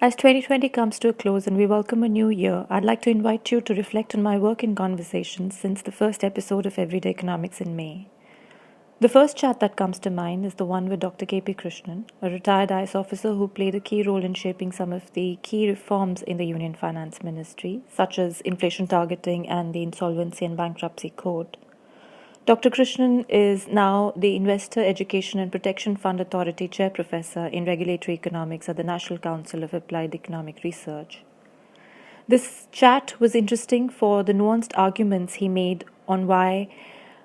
As 2020 comes to a close and we welcome a new year, I'd like to invite you to reflect on my work in conversations since the first episode of Everyday Economics in May. The first chat that comes to mind is the one with Dr. K.P. Krishnan, a retired IS officer who played a key role in shaping some of the key reforms in the Union Finance Ministry, such as inflation targeting and the Insolvency and Bankruptcy Code. Dr. Krishnan is now the Investor Education and Protection Fund Authority Chair Professor in Regulatory Economics at the National Council of Applied Economic Research. This chat was interesting for the nuanced arguments he made on why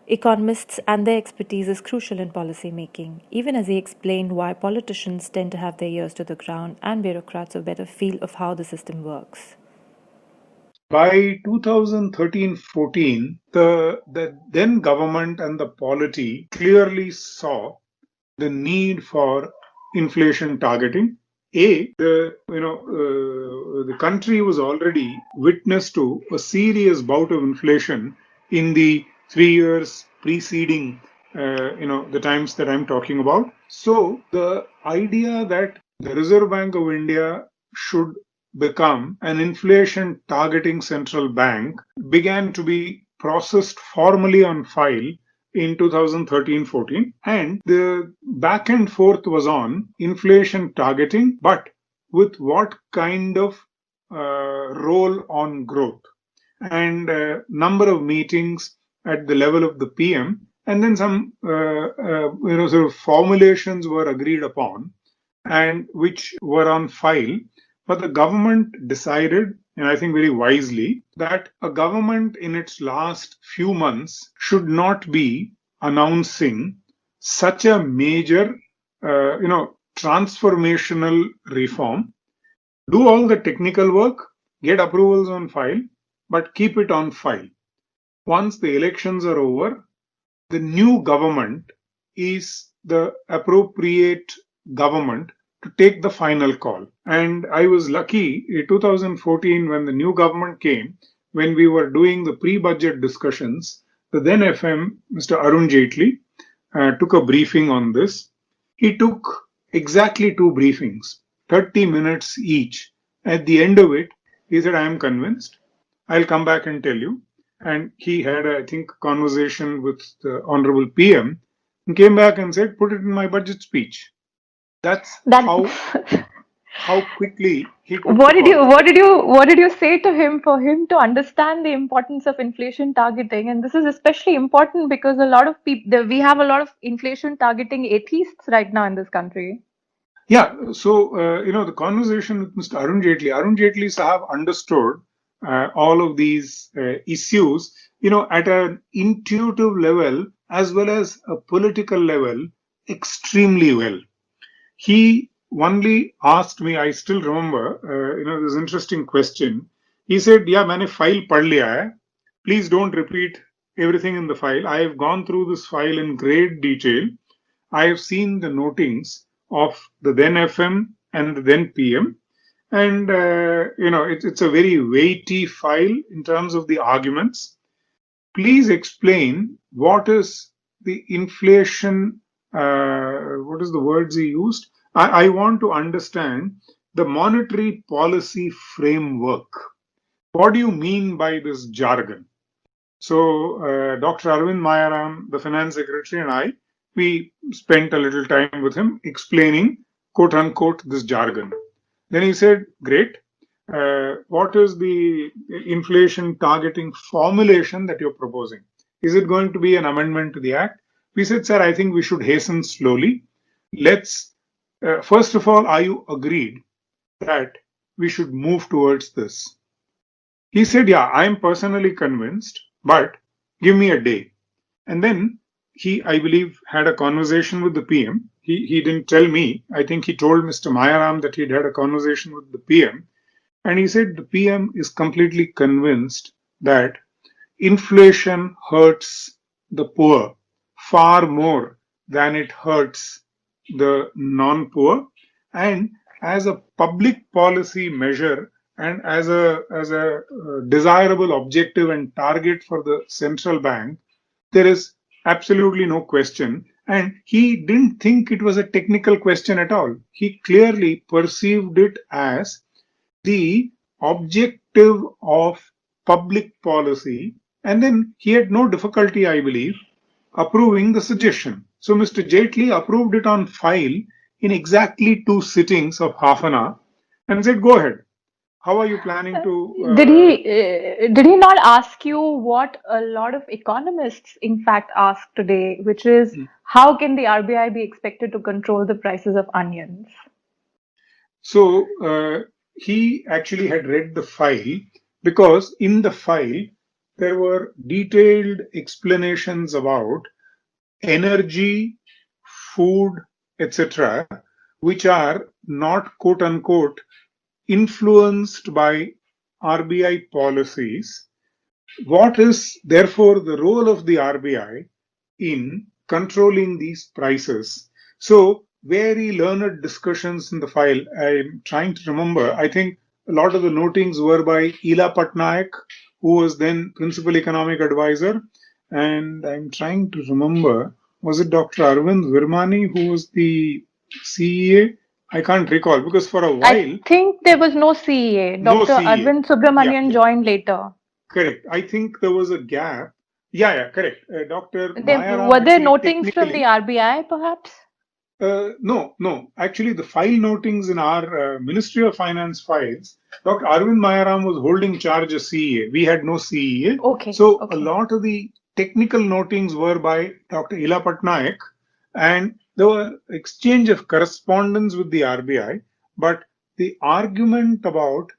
economists and their expertise is crucial in policy making, even as he explained why politicians tend to have their ears to the ground and bureaucrats a better feel of how the system works. By 2013-14, the then government and the polity clearly saw the need for inflation targeting. The country was already witness to a serious bout of inflation in the 3 years preceding the times that I'm talking about. So the idea that the Reserve Bank of India should become an inflation targeting central bank began to be processed formally on file in 2013-14, and the back and forth was on inflation targeting, but with what kind of role on growth, and number of meetings at the level of the PM, and then some sort of formulations were agreed upon and which were on file. But the government decided, and I think very wisely, that a government in its last few months should not be announcing such a major, transformational reform. Do all the technical work, get approvals on file, but keep it on file. Once the elections are over, the new government is the appropriate government to take the final call. And I was lucky in 2014 when the new government came, when we were doing the pre-budget discussions, the then FM, Mr. Arun Jaitley, took a briefing on this. He took exactly 2 briefings, 30 minutes each. At the end of it, he said, I am convinced. I'll come back and tell you. And he had, I think, a conversation with the Honorable PM and came back and said, put it in my budget speech. That's how quickly he took What did you say to him for him to understand the importance of inflation targeting? And this is especially important because a lot of people, we have a lot of inflation targeting atheists right now in this country. Yeah, so the conversation with Mr. Arun Jaitley Sahab understood all of these issues, at an intuitive level as well as a political level extremely well. He only asked me, I still remember, this interesting question. He said, yeah, मैंने file पढ़ लिया है. Please don't repeat everything in the file. I have gone through this file in great detail. I have seen the notings of the then FM and the then PM. And, it's a very weighty file in terms of the arguments. Please explain what is the inflation, what is the words he used? I want to understand the monetary policy framework. What do you mean by this jargon? So Dr. Arvind Mayaram, the finance secretary, and I, we spent a little time with him explaining, quote unquote, this jargon. Then he said, great. What is the inflation targeting formulation that you're proposing? Is it going to be an amendment to the Act? We said, sir, I think we should hasten slowly. Let's, first of all, are you agreed that we should move towards this? He said, yeah, I'm personally convinced, but give me a day. And then he, I believe, had a conversation with the PM. He didn't tell me. I think he told Mr. Mayaram that he'd had a conversation with the PM. And he said the PM is completely convinced that inflation hurts the poor far more than it hurts the non-poor. And as a public policy measure and as a desirable objective and target for the central bank, there is absolutely no question. And he didn't think it was a technical question at all. He clearly perceived it as the objective of public policy, and then he had no difficulty, I believe, approving the suggestion. So Mr. Jaitley approved it on file in exactly 2 sittings of half an hour and said, "Go ahead. How are you planning Did to?" he not ask you what a lot of economists in fact ask today, which is how can the RBI be expected to control the prices of onions? So he actually had read the file because in the file there were detailed explanations about energy, food, etc., which are not quote unquote influenced by RBI policies. What is therefore the role of the RBI in controlling these prices? So, very learned discussions in the file. I'm trying to remember. I think a lot of the notings were by Ila Patnaik, who was then principal economic advisor. And I'm trying to remember, was it Dr. Arvind Virmani who was the CEA? I can't recall because for a I while, think there was no CEA. no Dr. CEA. Arvind Yeah, Subramanian yeah. joined later. Correct. I think there was a gap. Yeah, yeah, correct. Dr. Were Mayaram there actually notings from the technically, RBI, perhaps? no, no. Actually, the file notings in our Ministry of Finance files, Dr. Arvind Mayaram was holding charge as CEA. We had no CEA. Okay, So a okay. lot of the technical notings were by Dr. Ila Patnaik, and there were exchange of correspondence with the RBI. But the argument about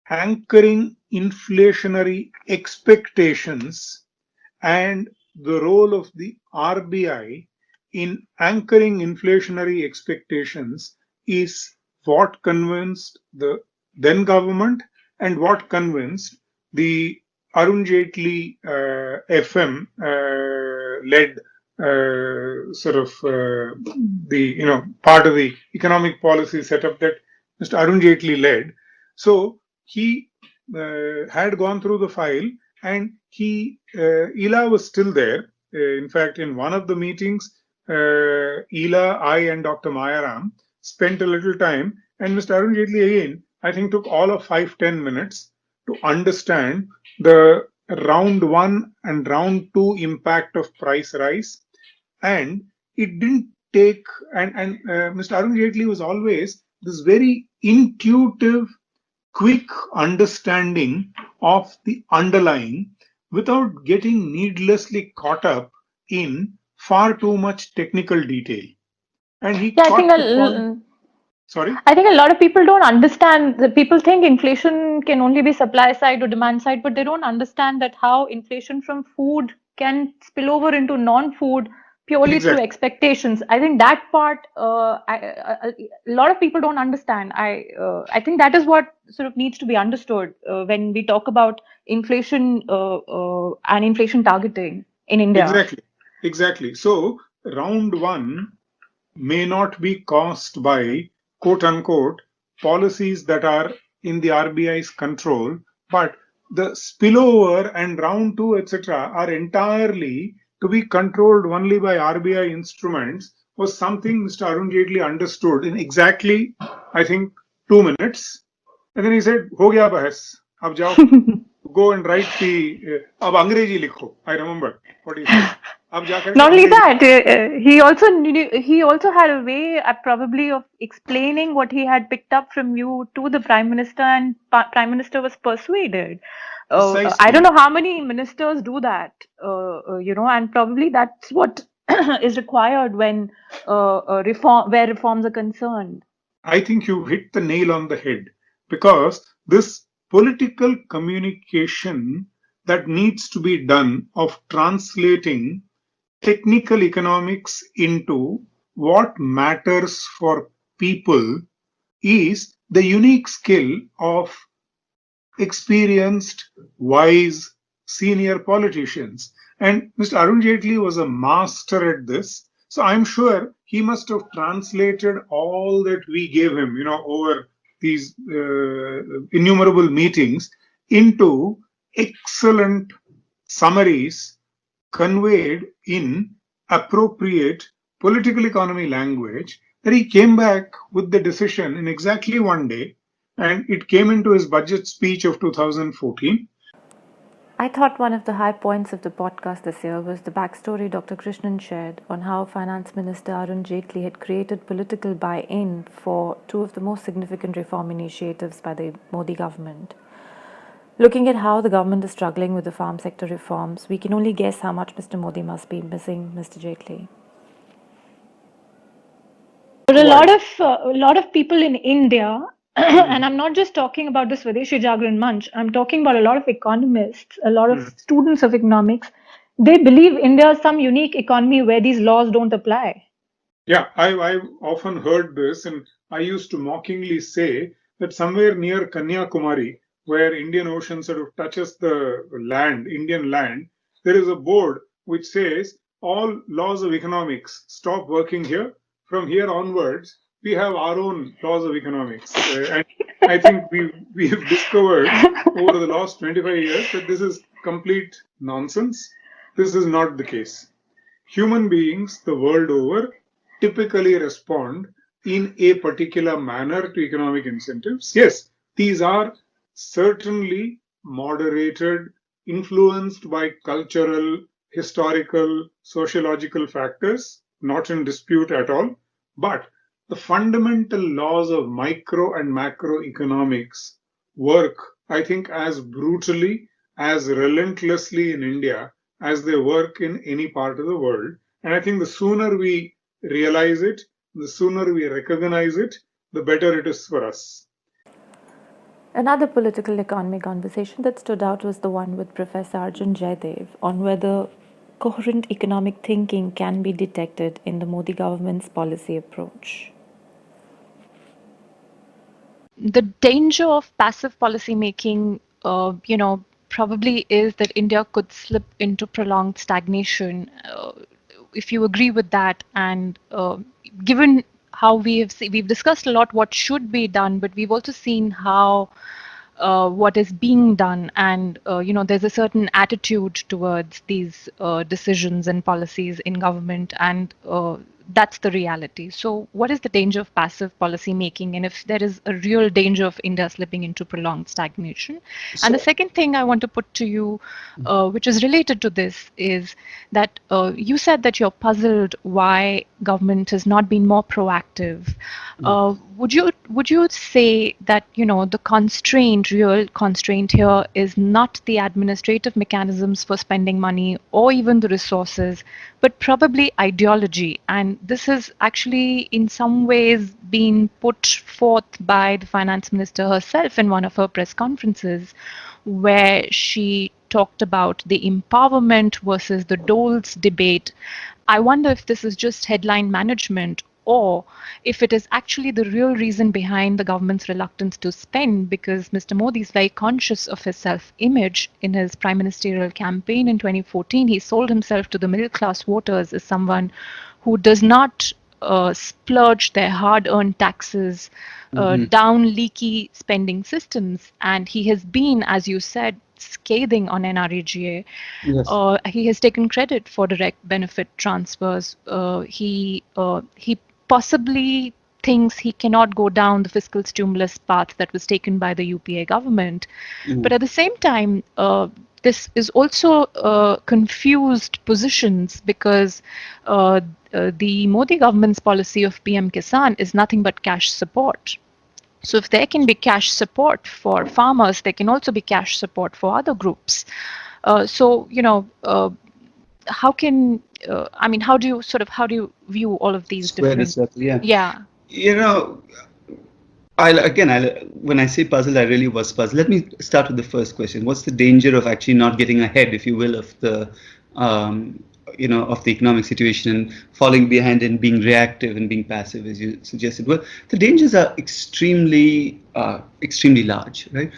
anchoring inflationary expectations and the role of the RBI in anchoring inflationary expectations is what convinced the then government and what convinced the Arun Jaitley FM led sort of the part of the economic policy setup that Mr. Arun Jaitley led. So he had gone through the file and Ela was still there. In fact, in one of the meetings, Ela, I, and Dr. Mayaram spent a little time, and Mr. Arun Jaitley again, I think, took all of 5-10 minutes to understand the round one and round two impact of price rise. And it didn't take, and Mr. Arun Jaitley was always this very intuitive, quick understanding of the underlying without getting needlessly caught up in far too much technical detail. And he Yeah, caught the point. Sorry? I think a lot of people don't understand that people think inflation can only be supply side or demand side, but they don't understand that how inflation from food can spill over into non-food purely through Exactly. expectations. I think that part, a lot of people don't understand. I think that is what sort of needs to be understood when we talk about inflation and inflation targeting in India. Exactly. Exactly. So, round one may not be caused by quote unquote policies that are in the RBI's control, but the spillover and round two, etc., are entirely to be controlled only by RBI instruments was something Mr. Arun Jaitley understood in exactly, I think, 2 minutes. And then he said, "हो गया बहस, अब जाओ, go and write the, अब अंग्रेजी लिखो." I remember what he said. अब जा करके Not only अंग्रेजी that, he also had a way, probably, of explaining what he had picked up from you to the prime minister, and prime minister was persuaded. I don't precisely. know how many ministers do that, and probably that's what is required when where reforms are concerned. I think you hit the nail on the head because this political communication that needs to be done of translating technical economics into what matters for people is the unique skill of experienced, wise, senior politicians. And Mr. Arun Jaitley was a master at this. So I'm sure he must have translated all that we gave him, over these innumerable meetings into excellent summaries conveyed in appropriate political economy language that he came back with the decision in exactly one day and it came into his budget speech of 2014. I thought one of the high points of the podcast this year was the backstory Dr. Krishnan shared on how Finance Minister Arun Jaitley had created political buy-in for two of the most significant reform initiatives by the Modi government. Looking at how the government is struggling with the farm sector reforms, we can only guess how much Mr. Modi must be missing Mr. Jaitley. For Why? a lot of people in India, and I'm not just talking about the Swadeshi Jagran Manch, I'm talking about a lot of economists, a lot of Mm. students of economics. They believe India is some unique economy where these laws don't apply. Yeah, I've often heard this, and I used to mockingly say that somewhere near Kanyakumari, where Indian Ocean sort of touches the land, Indian land, there is a board which says all laws of economics stop working here. From here onwards, we have our own laws of economics. And I think we've discovered over the last 25 years that this is complete nonsense. This is not the case. Human beings the world over typically respond in a particular manner to economic incentives. Yes, these are certainly moderated, influenced by cultural, historical, sociological factors, not in dispute at all. But the fundamental laws of micro and macroeconomics work, I think, as brutally, as relentlessly in India as they work in any part of the world. And I think the sooner we realize it, the sooner we recognize it, the better it is for us. Another political economy conversation that stood out was the one with Professor Arjun Jaidev on whether coherent economic thinking can be detected in the Modi government's policy approach. The danger of passive policy making, probably is that India could slip into prolonged stagnation. If you agree with that, and given how we've discussed a lot what should be done, but we've also seen how what is being done, and there's a certain attitude towards these decisions and policies in government, and that's the reality. So what is the danger of passive policy making, and if there is a real danger of India slipping into prolonged stagnation? And the second thing I want to put to you, which is related to this, is that you said that you're puzzled why government has not been more proactive. Would you say that the real constraint here is not the administrative mechanisms for spending money or even the resources, but probably ideology? And this has actually in some ways been put forth by the finance minister herself in one of her press conferences, where she talked about the empowerment versus the doles debate. I wonder if this is just headline management, or if it is actually the real reason behind the government's reluctance to spend, because Mr. Modi is very conscious of his self-image. In his prime ministerial campaign in 2014, he sold himself to the middle class voters as someone who does not splurge their hard-earned taxes down leaky spending systems. And he has been, as you said, scathing on NREGA. Yes. He has taken credit for direct benefit transfers. He possibly thinks he cannot go down the fiscal stimulus path that was taken by the UPA government. But at the same time, this is also confused positions, because the Modi government's policy of PM Kisan is nothing but cash support. So if there can be cash support for farmers, there can also be cash support for other groups. How can how do you view all of these Square the different? circle, yeah. Yeah. You know, when I say puzzled, I really was puzzled. Let me start with the first question. What's the danger of actually not getting ahead, if you will, of the of the economic situation, and falling behind and being reactive and being passive, as you suggested? Well, the dangers are extremely large, right?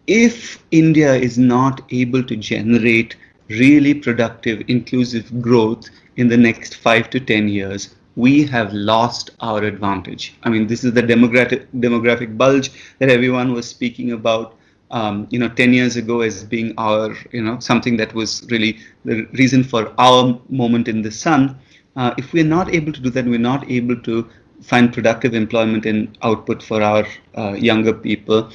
If India is not able to generate really productive, inclusive growth in the next 5 to 10 years, we have lost our advantage. I mean, this is the demographic bulge that everyone was speaking about, 10 years ago as being our, something that was really the reason for our moment in the sun. If we're not able to do that, we're not able to find productive employment and output for our younger people,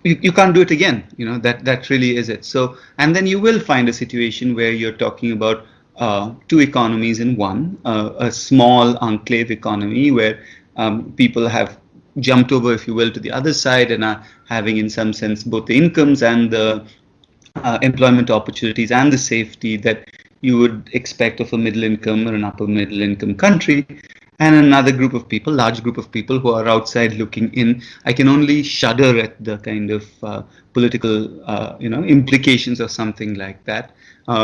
you can't do it again. That really is it. So, and then you will find a situation where you're talking about two economies in one, a small enclave economy where people have jumped over, if you will, to the other side and are having, in some sense, both the incomes and the employment opportunities and the safety that you would expect of a middle income or an upper middle income country, and another group of people, large group of people who are outside looking in. I can only shudder at the kind of political implications of something like that.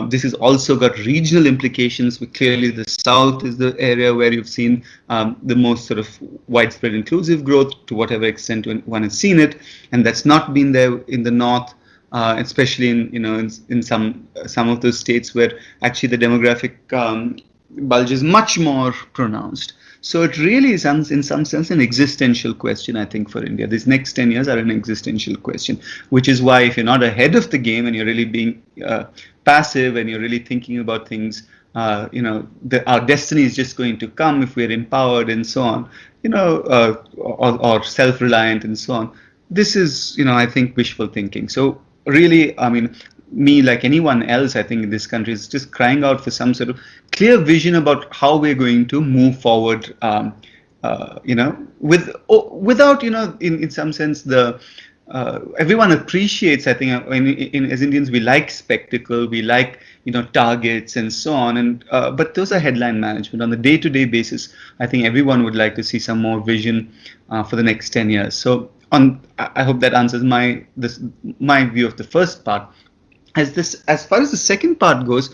This has also got regional implications. Clearly, the South is the area where you've seen the most sort of widespread inclusive growth, to whatever extent one has seen it, and that's not been there in the North. Especially in some of those states where actually the demographic bulge is much more pronounced. So it really is, in some sense, an existential question, I think, for India. These next 10 years are an existential question, which is why if you're not ahead of the game and you're really being passive and you're really thinking about things, our destiny is just going to come if we're empowered and so on, or self-reliant and so on. This is, I think, wishful thinking. So really, I mean, me, like anyone else, I think in this country, is just crying out for some sort of clear vision about how we're going to move forward, without, in some sense, everyone appreciates, I think, as Indians, we like spectacle, we like, targets and so on. And but those are headline management. On the day-to-day basis, I think everyone would like to see some more vision for the next 10 years. So I hope that answers my view of the first part. As far as the second part goes,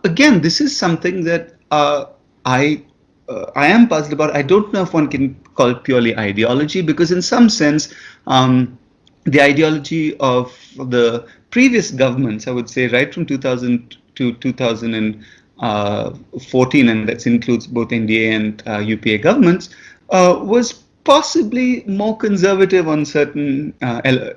again, this is something that I am puzzled about. I don't know if one can call it purely ideology, because in some sense, the ideology of the previous governments, I would say, right from 2000 to 2014, and that includes both NDA and UPA governments, was possibly more conservative on certain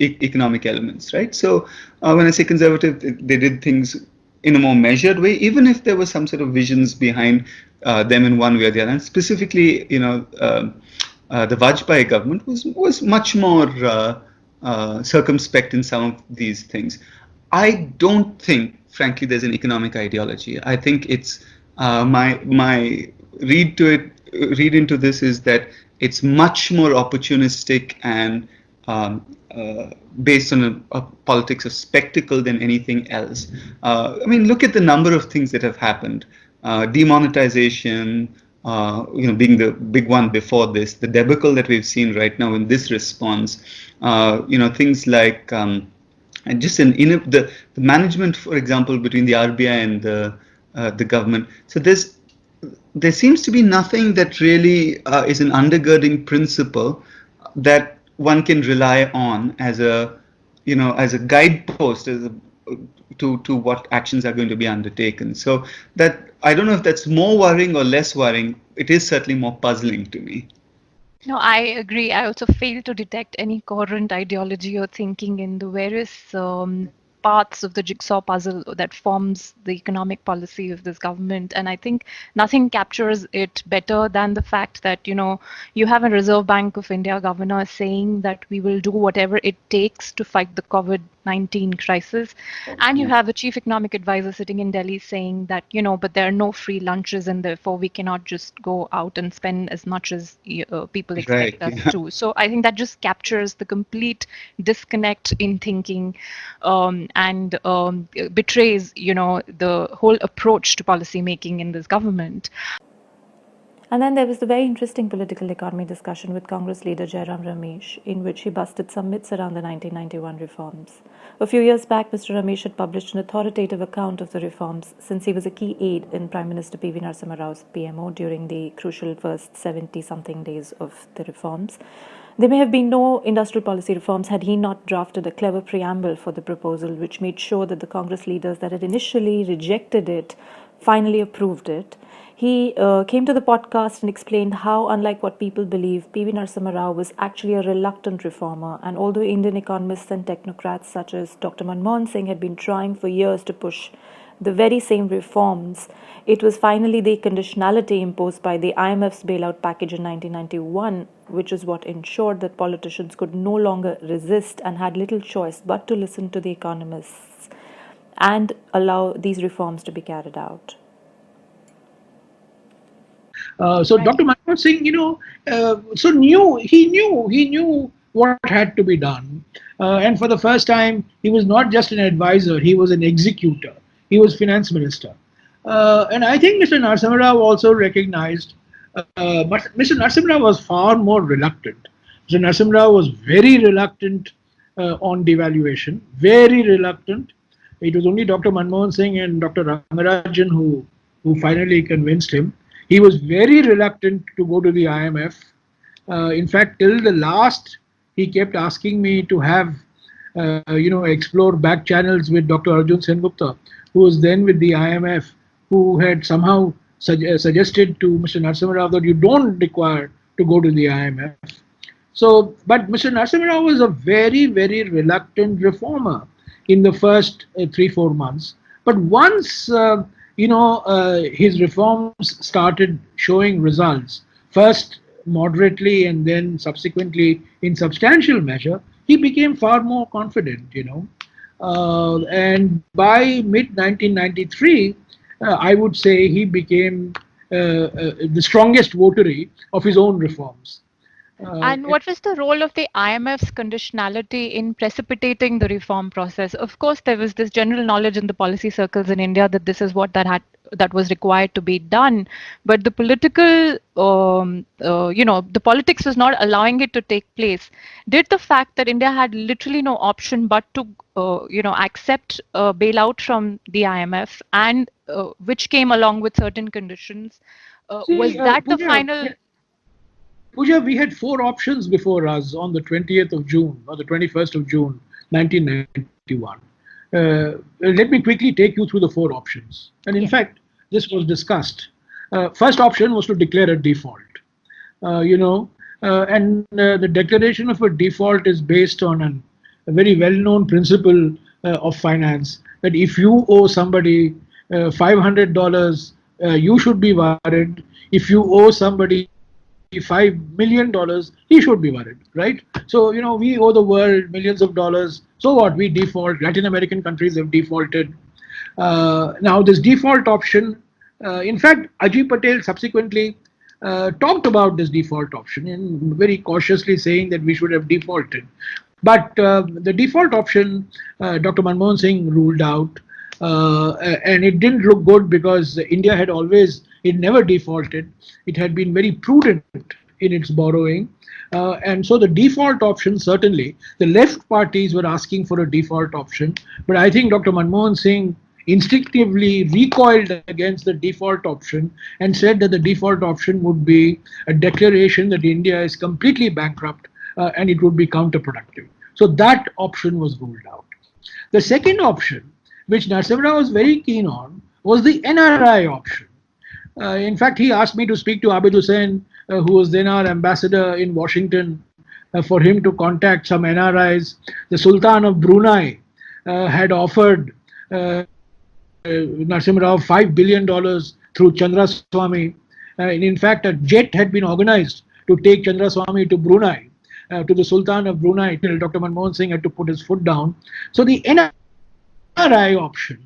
economic elements, right? So when I say conservative, they did things in a more measured way, even if there were some sort of visions behind them in one way or the other. And specifically, the Vajpayee government was much more circumspect in some of these things. I don't think, frankly, there's an economic ideology. I think it's my read into this is that it's much more opportunistic and based on a politics of spectacle than anything else. I mean, look at the number of things that have happened. Demonetization, being the big one before this, the debacle that we've seen right now in this response, things like just the management, for example, between the RBI and the government. So there seems to be nothing that really is an undergirding principle that one can rely on as a guidepost, to what actions are going to be undertaken. So that, I don't know if that's more worrying or less worrying. It is certainly more puzzling to me. No, I agree. I also fail to detect any coherent ideology or thinking in the various parts of the jigsaw puzzle that forms the economic policy of this government. And I think nothing captures it better than the fact that, you have a Reserve Bank of India governor saying that we will do whatever it takes to fight the COVID-19 crisis. And you have a chief economic advisor sitting in Delhi saying that, but there are no free lunches and therefore we cannot just go out and spend as much as people expect us to. So I think that just captures the complete disconnect in thinking and betrays, the whole approach to policy making in this government. And then there was the very interesting political economy discussion with Congress leader Jairam Ramesh, in which he busted some myths around the 1991 reforms. A few years back, Mr. Ramesh had published an authoritative account of the reforms, since he was a key aide in Prime Minister P.V. Narasimha Rao's PMO during the crucial first 70-something days of the reforms. There may have been no industrial policy reforms had he not drafted a clever preamble for the proposal, which made sure that the Congress leaders that had initially rejected it finally approved it. He came to the podcast and explained how, unlike what people believe, P.V. Narasimha Rao was actually a reluctant reformer. And although Indian economists and technocrats such as Dr. Manmohan Singh had been trying for years to push the very same reforms. It was finally the conditionality imposed by the IMF's bailout package in 1991, which is what ensured that politicians could no longer resist and had little choice but to listen to the economists and allow these reforms to be carried out. So Dr. Manmohan Singh, he knew what had to be done, and for the first time, he was not just an advisor; he was an executor. He was finance minister, and I think Mr. Narasimha Rao also recognized. But Mr. Narasimha Rao was far more reluctant. Mr. Narasimha Rao was very reluctant on devaluation, very reluctant. It was only Dr. Manmohan Singh and Dr. Rangarajan who finally convinced him. He was very reluctant to go to the IMF. In fact, till the last, he kept asking me to have, explore back channels with Dr. Arjun Sengupta, who was then with the IMF, who had somehow suggested to Mr. Narasimha Rao that you don't require to go to the IMF. So, but Mr. Narasimha Rao was a very, very reluctant reformer in the first 3-4 months. But once his reforms started showing results, first moderately and then subsequently in substantial measure, he became far more confident, and by mid-1993, I would say he became the strongest votary of his own reforms. And what was the role of the IMF's conditionality in precipitating the reform process? Of course, there was this general knowledge in the policy circles in India that this is what that was required to be done, but the political, the politics was not allowing it to take place. Did the fact that India had literally no option but to, accept a bailout from the IMF, and which came along with certain conditions, was that the final? Puja, we had 4 options before us on the 20th of June or the 21st of June, 1991. Let me quickly take you through the 4 options. And in fact, this was discussed. First option was to declare a default. The declaration of a default is based on a very well-known principle of finance, that if you owe somebody $500, you should be worried. If you owe somebody $5 million, he should be worried, right? So, we owe the world millions of dollars. So what? We default. Latin American countries have defaulted. Now, this default option, in fact, Ajit Patel subsequently talked about this default option and very cautiously saying that we should have defaulted. But the default option, Dr. Manmohan Singh ruled out, and it didn't look good because India had it never defaulted. It had been very prudent in its borrowing. And so the default option, certainly, the left parties were asking for a default option. But I think Dr. Manmohan Singh instinctively recoiled against the default option and said that the default option would be a declaration that India is completely bankrupt and it would be counterproductive. So that option was ruled out. The second option, which Narasimha Rao was very keen on, was the NRI option. In fact, he asked me to speak to Abid Hussain, who was then our ambassador in Washington, for him to contact some NRIs. The Sultan of Brunei had offered Narasimha Rao $5 billion through Chandraswamy. And in fact, a jet had been organized to take Chandraswamy to Brunei, to the Sultan of Brunei, till Dr. Manmohan Singh had to put his foot down. So the NRI option.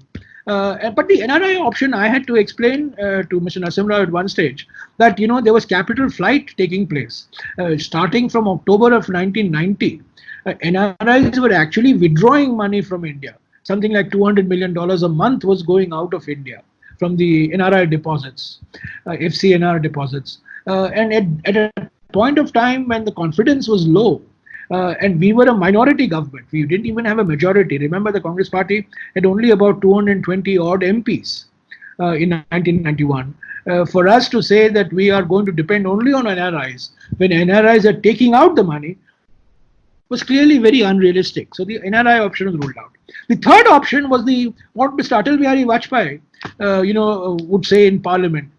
But the NRI option, I had to explain to Mr. Narasimha Rao at one stage that, there was capital flight taking place. Starting from October of 1990, NRIs were actually withdrawing money from India. Something like $200 million a month was going out of India from the NRI deposits, FCNR deposits. And at a point of time when the confidence was low, and we were a minority government. We didn't even have a majority. Remember, the Congress party had only about 220 odd MPs in 1991. For us to say that we are going to depend only on NRIs when NRIs are taking out the money was clearly very unrealistic. So the NRI option was ruled out. The third option was what Mr. Atal Bihari Vajpayee, would say in Parliament.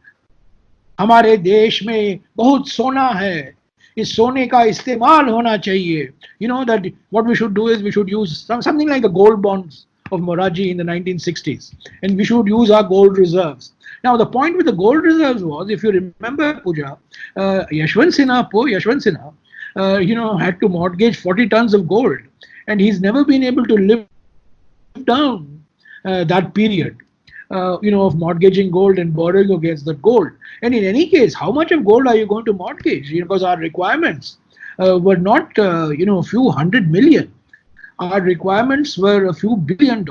हमारे देश में बहुत सोना है, इस सोने का इस्तेमाल होना चाहिए. That what we should do is we should use something like the gold bonds of Moraji in the 1960s, and we should use our gold reserves. Now, the point with the gold reserves was, if you remember, Puja, Yashwant Sinha, had to mortgage 40 tons of gold, and he's never been able to live down that period, of mortgaging gold and borrowing against the gold. And in any case, how much of gold are you going to mortgage? Because our requirements were not, a few hundred million. Our requirements were a few $billion.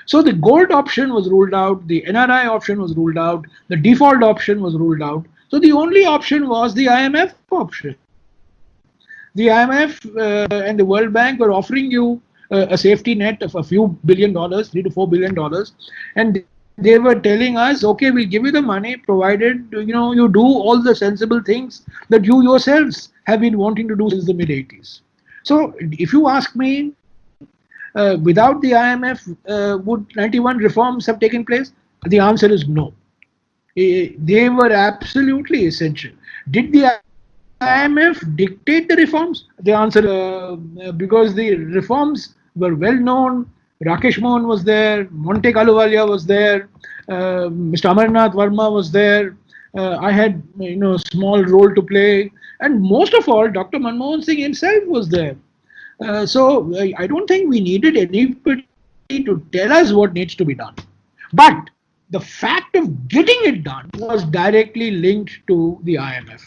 So the gold option was ruled out, the NRI option was ruled out, the default option was ruled out. So the only option was the IMF option. The IMF and the World Bank were offering you a safety net of a few $1 billion, $3 to $4 billion, and they were telling us, okay, we'll give you the money provided you do all the sensible things that you yourselves have been wanting to do since the mid 80s. So if you ask me, without the IMF, would 91 reforms have taken place? The answer is no. They were absolutely essential. Did the IMF dictate the reforms? The answer because the reforms were well known. Rakesh Mohan was there, Monte Ahluwalia was there, Mr. Amarnath Verma was there. I had a small role to play, and most of all, Dr. Manmohan Singh himself was there. So I don't think we needed anybody to tell us what needs to be done. But the fact of getting it done was directly linked to the IMF.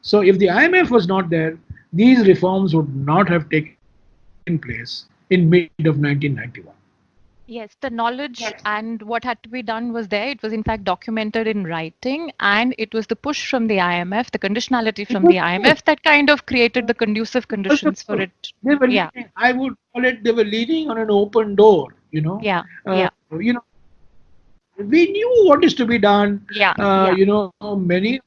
So if the IMF was not there, these reforms would not have taken place in mid of 1991. Yes, the knowledge and what had to be done was there. It was in fact documented in writing, and it was the push from the IMF, the conditionality from the IMF that kind of created the conducive conditions for it. They were leaning, I would call it, they were leaning on an open door, Yeah. We knew what is to be done. Many,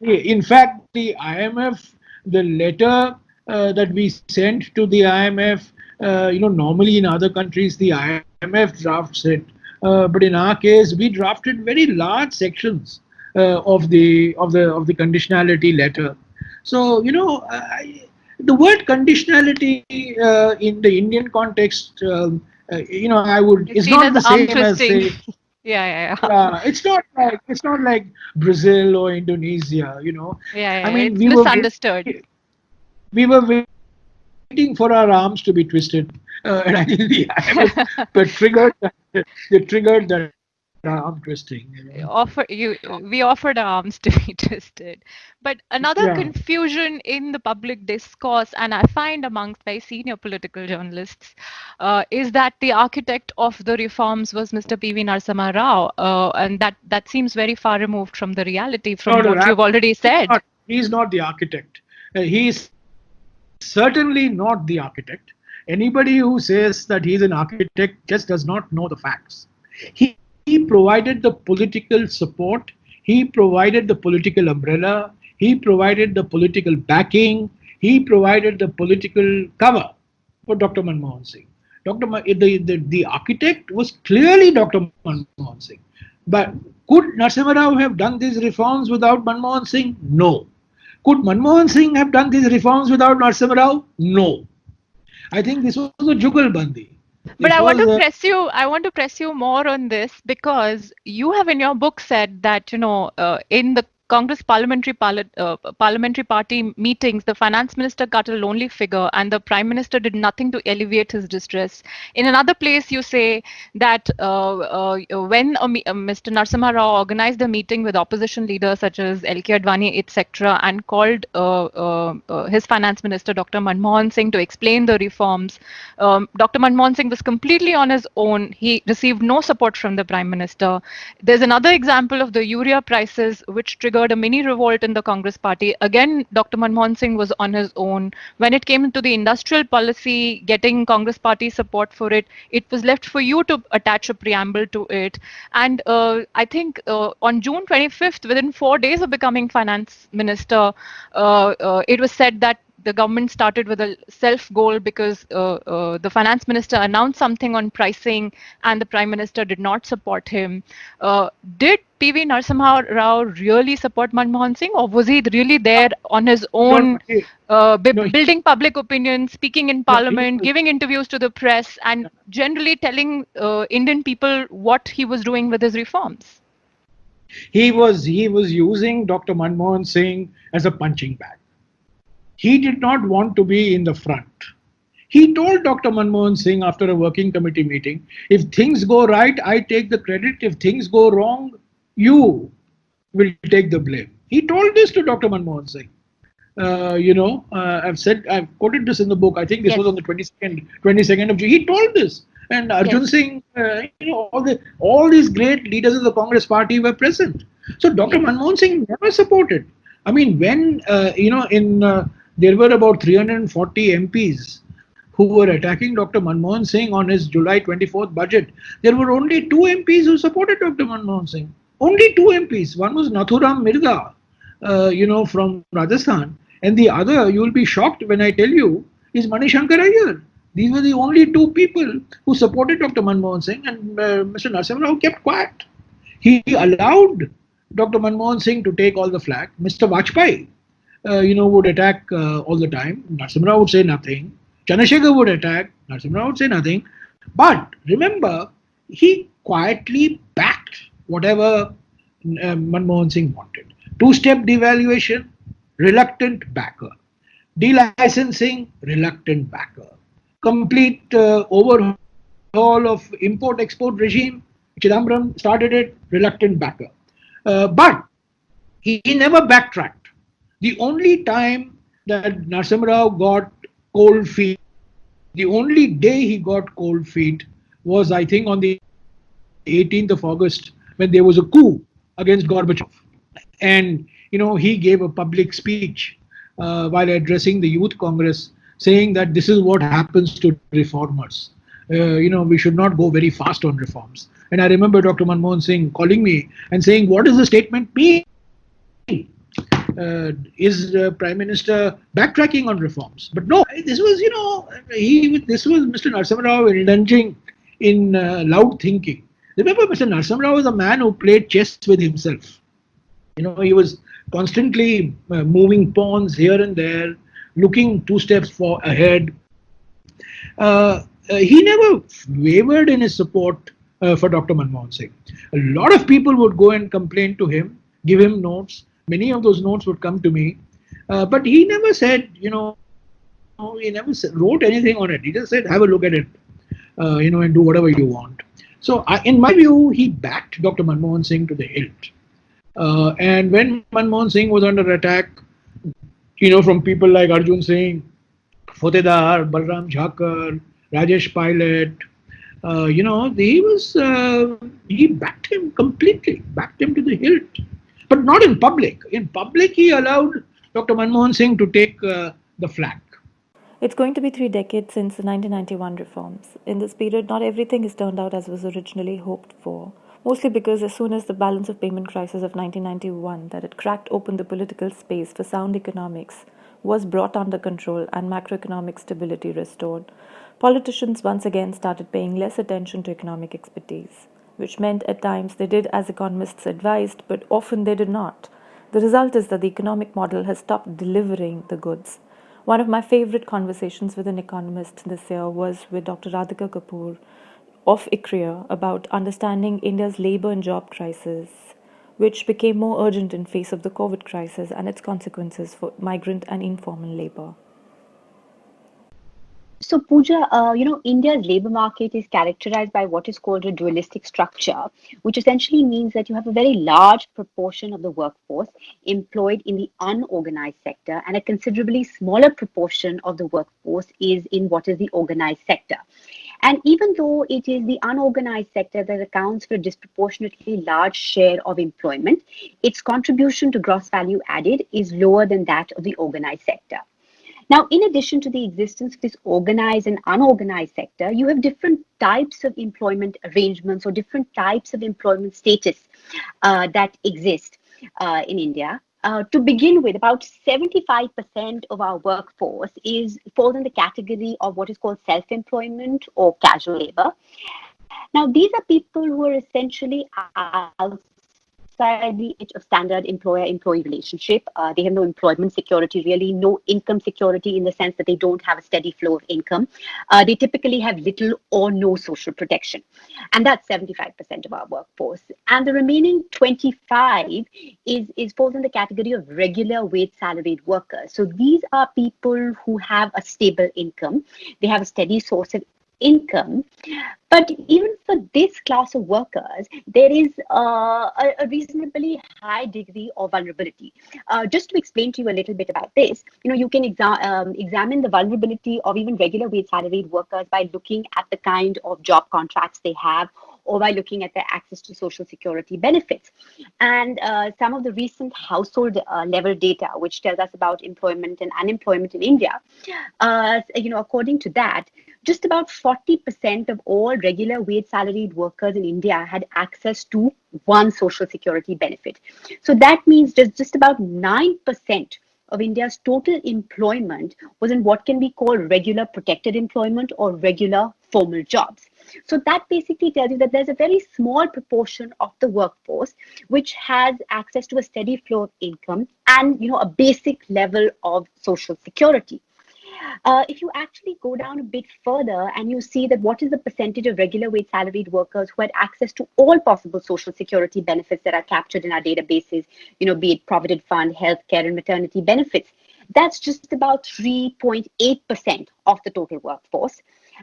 in fact, the IMF, the letter that we sent to the IMF, normally in other countries the IMF drafts it, but in our case we drafted very large sections of the conditionality letter. So the word conditionality in the Indian context, I would, it's not the same as say. It's not like Brazil or Indonesia, I mean, it's misunderstood. We were waiting for our arms to be twisted, and I think the IMF triggered that arm twisting. We offered arms to be twisted. But another confusion in the public discourse, and I find amongst very senior political journalists, is that the architect of the reforms was Mr. P.V. Narasimha Rao, and that seems very far removed from the reality from what you've already said. He's not the architect. He's certainly not the architect. Anybody who says that he's an architect just does not know the facts. He provided the political support, he provided the political umbrella, he provided the political backing, he provided the political cover for Dr. Manmohan Singh. The architect was clearly Dr. Manmohan Singh. But could Narasimha Rao have done these reforms without Manmohan Singh? No. Could Manmohan Singh have done these reforms without Narasimha Rao? No. I think this was a jugalbandi. But I want to press you more on this, because you have in your book said that, in the Congress parliamentary party meetings, the finance minister got a lonely figure and the prime minister did nothing to alleviate his distress. In another place, you say that when Mr. Narasimha Rao organized a meeting with opposition leaders such as L.K. Advani, etc., and called his finance minister, Dr. Manmohan Singh, to explain the reforms, Dr. Manmohan Singh was completely on his own. He received no support from the prime minister. There's another example of the urea prices, which triggered a mini revolt in the Congress party. Again, Dr. Manmohan Singh was on his own. When it came to the industrial policy, getting Congress party support for it, it was left for you to attach a preamble to it. And I think on June 25th, within 4 days of becoming finance minister, it was said that the government started with a self goal because the finance minister announced something on pricing and the prime minister did not support him. Did PV Narasimha Rao really support Manmohan Singh, or was he really there on his own, No, building public opinion, speaking in no, he parliament, was, giving interviews to the press, and generally telling Indian people what he was doing with his reforms? he was using Dr. Manmohan Singh as a punching bag. He did not want to be in the front. He told Dr. Manmohan Singh after a working committee meeting, if things go right, I take the credit. If things go wrong, you will take the blame. He told this to Dr. Manmohan Singh. I've quoted this in the book. I think this was on the 22nd of June. He told this. And Arjun Singh, all these great leaders of the Congress party were present. So Dr. Manmohan Singh never supported. I mean, when, there were about 340 MPs who were attacking Dr. Manmohan Singh on his July 24th budget, there were only 2 MPs who supported Dr. Manmohan Singh. Only 2 MPs. One was Nathuram Mirza, from Rajasthan, and the other, you will be shocked when I tell you, is Manishankar Iyer. These were the only 2 people who supported Dr. Manmohan Singh, and Mr. Narasimha Rao kept quiet. He allowed Dr. Manmohan Singh to take all the flak. Mr. Vajpayee, would attack all the time. Narasimha Rao would say nothing. Chandrasekhar would attack. Narasimha Rao would say nothing. But remember, he quietly backed whatever Manmohan Singh wanted. 2-step devaluation, reluctant backer. Delicensing, reluctant backer. Complete overhaul of import-export regime. Chidambaram started it, reluctant backer. But he never backtracked. The only time that Narasimha Rao got cold feet, the only day he got cold feet was, I think, on the 18th of August, when there was a coup against Gorbachev. And, he gave a public speech while addressing the Youth Congress, saying that this is what happens to reformers. We should not go very fast on reforms. And I remember Dr. Manmohan Singh calling me and saying, what does the statement mean? Is the Prime Minister backtracking on reforms? But no, this was, this was Mr. Narasimha Rao indulging in loud thinking. Remember, Mr. Narasimha Rao was a man who played chess with himself. He was constantly moving pawns here and there, looking 2 steps ahead. He never wavered in his support for Dr. Manmohan Singh. A lot of people would go and complain to him, give him notes. Many of those notes would come to me. But he never said, he never wrote anything on it. He just said, have a look at it, and do whatever you want. So in my view, he backed Dr. Manmohan Singh to the hilt. And when Manmohan Singh was under attack, from people like Arjun Singh, Fatedar, Balram Jhakar, Rajesh Pilot, he backed him completely, backed him to the hilt. But not in public. In public, he allowed Dr. Manmohan Singh to take the flak. It's going to be 3 decades since the 1991 reforms. In this period, not everything has turned out as was originally hoped for. Mostly because as soon as the balance of payment crisis of 1991 that had cracked open the political space for sound economics was brought under control and macroeconomic stability restored, politicians once again started paying less attention to economic expertise, which meant at times they did as economists advised, but often they did not. The result is that the economic model has stopped delivering the goods. One of my favorite conversations with an economist this year was with Dr. Radhika Kapoor of ICRIA about understanding India's labor and job crisis, which became more urgent in face of the COVID crisis and its consequences for migrant and informal labor. So, Pooja, India's labor market is characterized by what is called a dualistic structure, which essentially means that you have a very large proportion of the workforce employed in the unorganized sector, and a considerably smaller proportion of the workforce is in what is the organized sector. And even though it is the unorganized sector that accounts for a disproportionately large share of employment, its contribution to gross value added is lower than that of the organized sector. Now, in addition to the existence of this organized and unorganized sector, you have different types of employment arrangements or different types of employment status that exist in India. To begin with, about 75% of our workforce falls in the category of what is called self-employment or casual labor. Now, these are people who are essentially outside the edge of standard employer-employee relationship. They have no employment security, really, no income security in the sense that they don't have a steady flow of income. They typically have little or no social protection. And that's 75% of our workforce. And the remaining 25 falls in the category of regular wage salaried workers. So these are people who have a stable income. They have a steady source of income. But even for this class of workers, there is a reasonably high degree of vulnerability. Just to explain to you a little bit about this, you can examine the vulnerability of even regular wage salaried workers by looking at the kind of job contracts they have, or by looking at their access to social security benefits. And some of the recent household level data, which tells us about employment and unemployment in India, according to that, just about 40% of all regular wage salaried workers in India had access to one social security benefit. So that means just about 9% of India's total employment was in what can be called regular protected employment or regular formal jobs. So that basically tells you that there's a very small proportion of the workforce which has access to a steady flow of income and a basic level of social security. If you actually go down a bit further and you see that what is the percentage of regular wage salaried workers who had access to all possible social security benefits that are captured in our databases, be it Provident Fund, healthcare, and maternity benefits, that's just about 3.8% of the total workforce.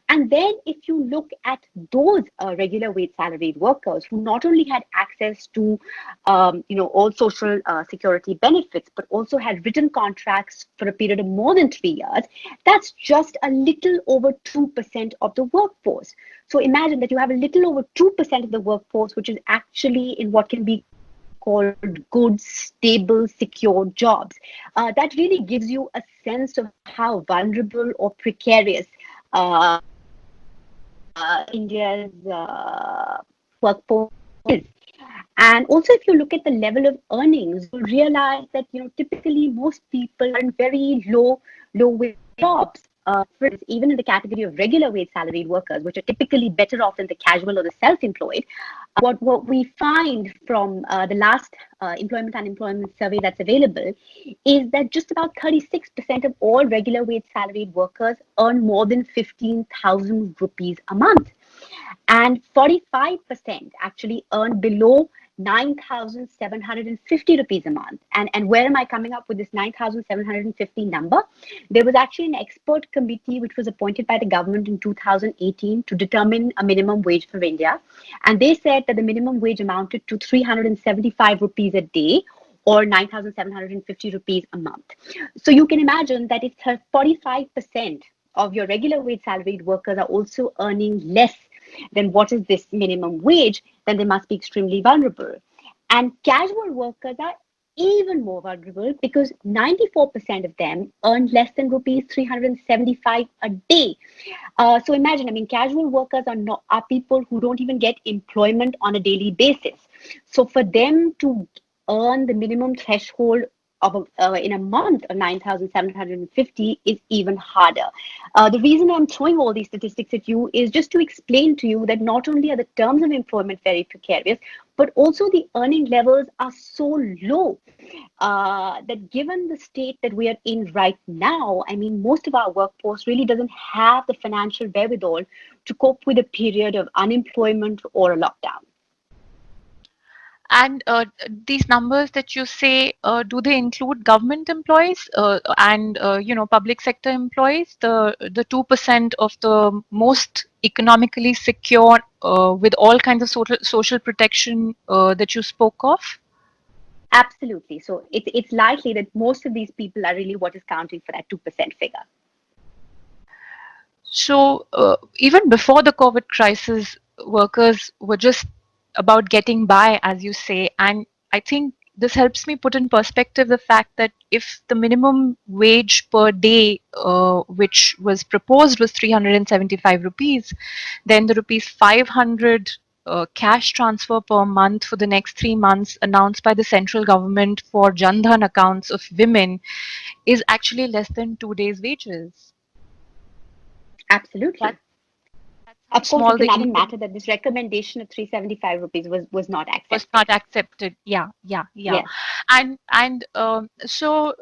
And then if you look at those regular wage salaried workers who not only had access to, all social security benefits, but also had written contracts for a period of more than 3 years, that's just a little over 2% of the workforce. So imagine that you have a little over 2% of the workforce, which is actually in what can be called good, stable, secure jobs. That really gives you a sense of how vulnerable or precarious India's workforce is. And also, if you look at the level of earnings, you'll realize that typically most people are in very low wage jobs. For instance, even in the category of regular wage salaried workers, which are typically better off than the casual or the self-employed, what we find from the last employment unemployment survey that's available is that just about 36% of all regular wage salaried workers earn more than 15,000 rupees a month. And 45% actually earn below 9,750 rupees a month. And where am I coming up with this 9,750 number? There was actually an expert committee which was appointed by the government in 2018 to determine a minimum wage for India. And they said that the minimum wage amounted to 375 rupees a day, or 9,750 rupees a month. So you can imagine that if 45% of your regular wage salaried workers are also earning less than what is this minimum wage, then they must be extremely vulnerable. And casual workers are even more vulnerable because 94% of them earn less than rupees 375 a day. So imagine, casual workers are people who don't even get employment on a daily basis. So for them to earn the minimum threshold of in a month of 9,750 is even harder. The reason I'm throwing all these statistics at you is just to explain to you that not only are the terms of employment very precarious, but also the earning levels are so low that given the state that we are in right now, most of our workforce really doesn't have the financial wherewithal to cope with a period of unemployment or a lockdown. And these numbers that you say, do they include government employees and public sector employees? The 2% of the most economically secure with all kinds of social protection that you spoke of? Absolutely. So it's likely that most of these people are really what is counting for that 2% figure. So even before the COVID crisis, workers were just about getting by, as you say. And I think this helps me put in perspective the fact that if the minimum wage per day, which was proposed, was 375 rupees, then the rupees 500 cash transfer per month for the next 3 months announced by the central government for Jan Dhan accounts of women is actually less than 2 days' wages. Absolutely. That's how Of course, small it the doesn't income matter that this recommendation of 375 rupees was not was accepted. not accepted. Yeah. Yes. And so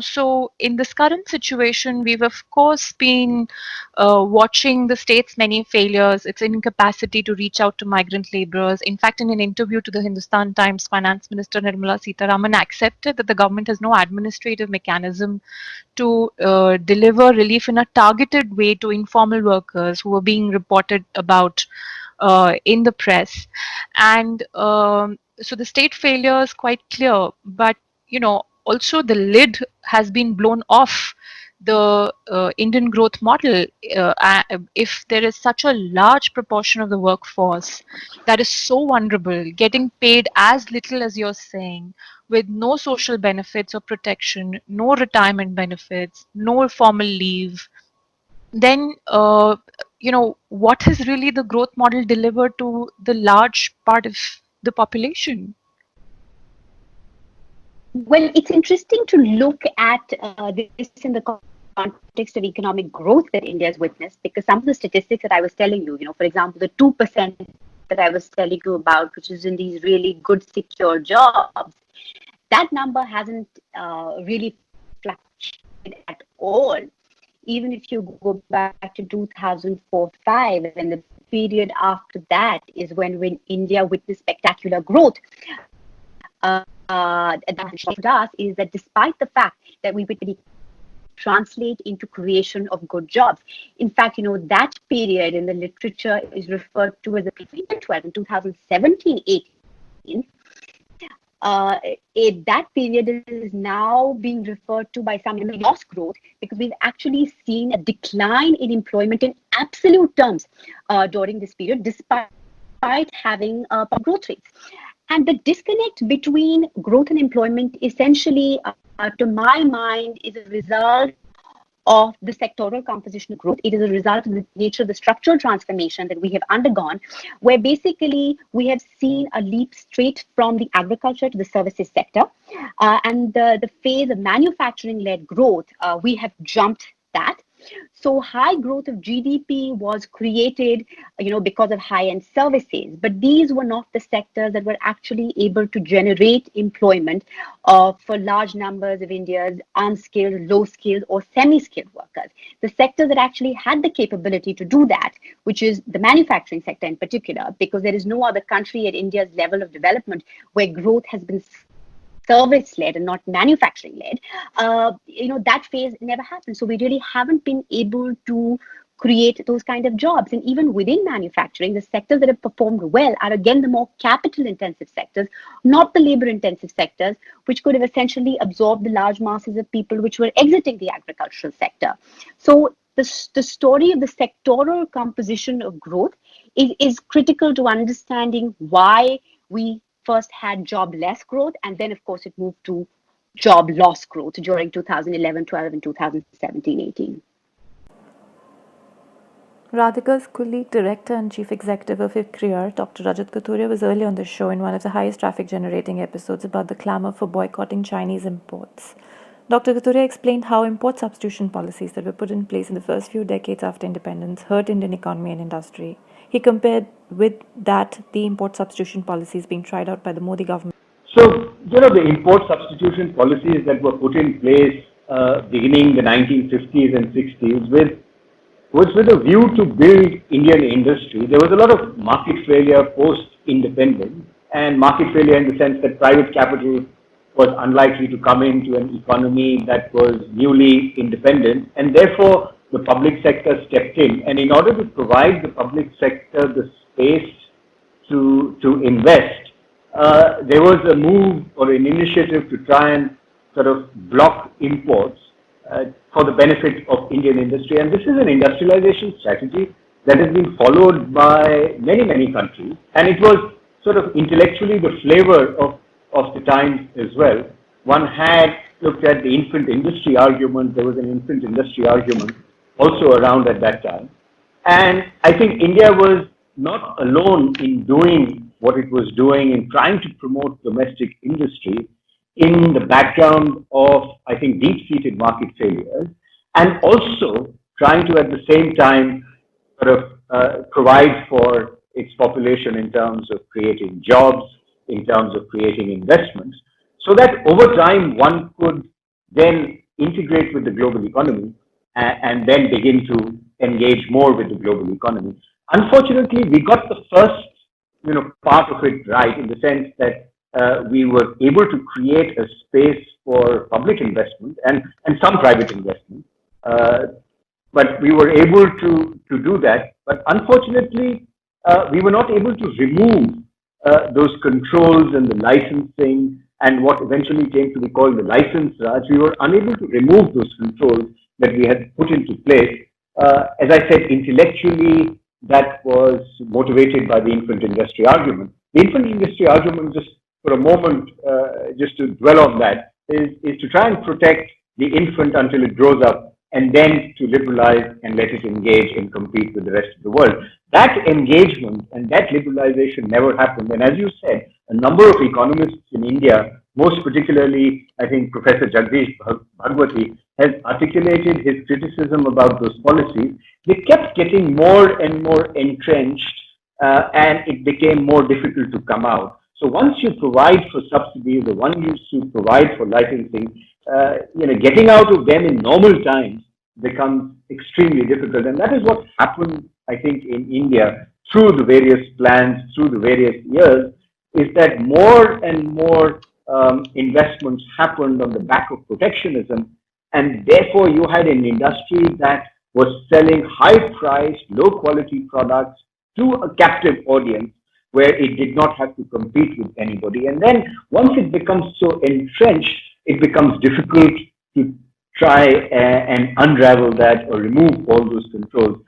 so in this current situation, we've of course been watching the state's many failures, its incapacity to reach out to migrant laborers. In fact, in an interview to the Hindustan Times, Finance Minister Nirmala Sitharaman accepted that the government has no administrative mechanism to deliver relief in a targeted way to informal workers who were being reported about in the press. And so the state failure is quite clear, but also the lid has been blown off the Indian growth model. If there is such a large proportion of the workforce that is so vulnerable, getting paid as little as you're saying, with no social benefits or protection, no retirement benefits, no formal leave, then what is really the growth model delivered to the large part of the population? Well, it's interesting to look at this in the context of economic growth that India has witnessed, because some of the statistics that I was telling you, for example, the 2% that I was telling you about, which is in these really good, secure jobs, that number hasn't really fluctuated at all. Even if you go back to 2004-5, and the period after that is when India witnessed spectacular growth. That showed us is that despite the fact that we would translate into creation of good jobs. In fact, that period in the literature is referred to as the 2012 and 2017-18. That period is now being referred to by some as lost growth, because we've actually seen a decline in employment in absolute terms during this period, despite having growth rates. And the disconnect between growth and employment essentially, to my mind, is a result of the sectoral composition of growth. It is a result of the nature of the structural transformation that we have undergone, where basically we have seen a leap straight from the agriculture to the services sector. And the phase of manufacturing-led growth, we have jumped that. So high growth of GDP was created, because of high-end services, but these were not the sectors that were actually able to generate employment for large numbers of India's unskilled, low-skilled, or semi-skilled workers. The sector that actually had the capability to do that, which is the manufacturing sector in particular, because there is no other country at India's level of development where growth has been service-led and not manufacturing-led, that phase never happened. So we really haven't been able to create those kind of jobs. And even within manufacturing, the sectors that have performed well are again the more capital-intensive sectors, not the labor-intensive sectors, which could have essentially absorbed the large masses of people which were exiting the agricultural sector. So the story of the sectoral composition of growth is critical to understanding why we first had job-less growth, and then, of course, it moved to job-loss growth during 2011-12 and 2017-18. Radhika's colleague, director and chief executive of IFCRIAR, Dr. Rajat Kathuria, was earlier on the show in one of the highest traffic-generating episodes about the clamor for boycotting Chinese imports. Dr. Kathuria explained how import substitution policies that were put in place in the first few decades after independence hurt Indian economy and industry. He compared with that the import substitution policies being tried out by the Modi government. So, the import substitution policies that were put in place beginning the 1950s and 60s was with a view to build Indian industry. There was a lot of market failure post-independence, and market failure in the sense that private capital was unlikely to come into an economy that was newly independent, and therefore the public sector stepped in. And in order to provide the public sector the space to invest, there was a move or an initiative to try and sort of block imports for the benefit of Indian industry. And this is an industrialization strategy that has been followed by many, many countries. And it was sort of intellectually the flavor of the times as well. One had looked at the infant industry argument. There was an infant industry argument also around at that time. And I think India was not alone in doing what it was doing in trying to promote domestic industry in the background of, I think, deep-seated market failures, and also trying to at the same time sort of provide for its population in terms of creating jobs, in terms of creating investments, so that over time one could then integrate with the global economy and then begin to engage more with the global economy. Unfortunately, we got the first, part of it right, in the sense that we were able to create a space for public investment and some private investment. But we were able to do that. But unfortunately, we were not able to remove those controls and the licensing and what eventually came to be called the license Raj. We were unable to remove those controls that we had put into place. As I said, intellectually, that was motivated by the infant industry argument. The infant industry argument, just for a moment, just to dwell on that, is to try and protect the infant until it grows up, and then to liberalize and let it engage and compete with the rest of the world. That engagement and that liberalization never happened. And as you said, a number of economists in India, most particularly, I think, Professor Jagdish Bhagwati, has articulated his criticism about those policies. They kept getting more and more entrenched, and it became more difficult to come out. So once you provide for subsidies, or once you provide for licensing, getting out of them in normal times becomes extremely difficult. And that is what happened, I think, in India through the various plans, through the various years, is that more and more investments happened on the back of protectionism. And therefore, you had an industry that was selling high-priced, low-quality products to a captive audience where it did not have to compete with anybody. And then once it becomes so entrenched, it becomes difficult to try and unravel that or remove all those controls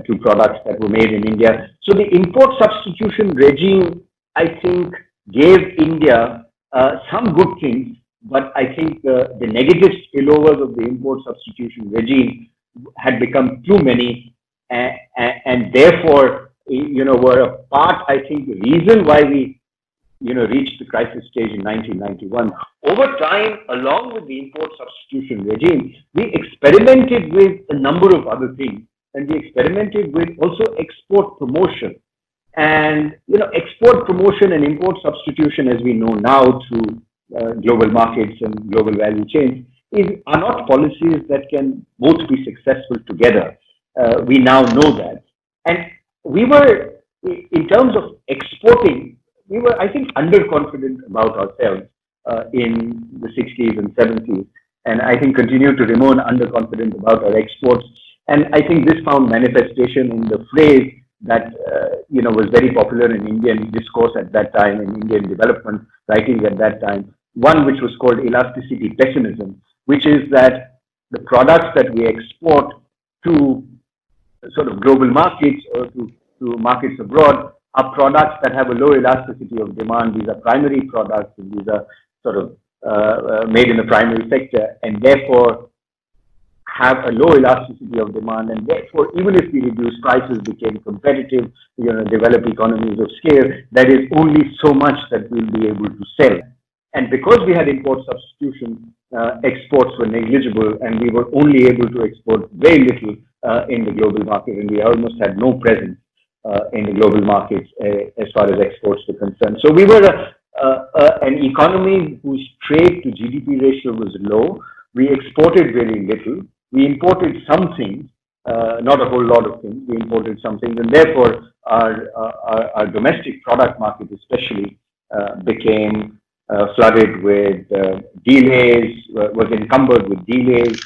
to products that were made in India. So the import substitution regime, I think, gave India some good things, but I think the negative spillovers of the import substitution regime had become too many, and therefore, were a part, I think, the reason why we reached the crisis stage in 1991. Over time, along with the import substitution regime, we experimented with a number of other things, and we experimented with also export promotion. And export promotion and import substitution, as we know now through global markets and global value chains, are not policies that can both be successful together. We now know that. And we were, in terms of exporting, we were, I think, underconfident about ourselves in the 60s and 70s, and I think continue to remain underconfident about our exports. And I think this found manifestation in the phrase that was very popular in Indian discourse at that time, in Indian development writings at that time, one which was called elasticity pessimism, which is that the products that we export to sort of global markets or to markets abroad are products that have a low elasticity of demand. These are primary products, and these are sort of made in the primary sector, and therefore have a low elasticity of demand, and therefore, even if we reduce prices, became competitive, develop economies of scale, there is only so much that we'll be able to sell. And because we had import substitution, exports were negligible, and we were only able to export very little in the global market, and we almost had no presence in the global markets as far as exports were concerned. So we were an economy whose trade to GDP ratio was low. We exported very little. We imported some things, not a whole lot of things. We imported some things, and therefore our domestic product market especially became flooded with delays, was encumbered with delays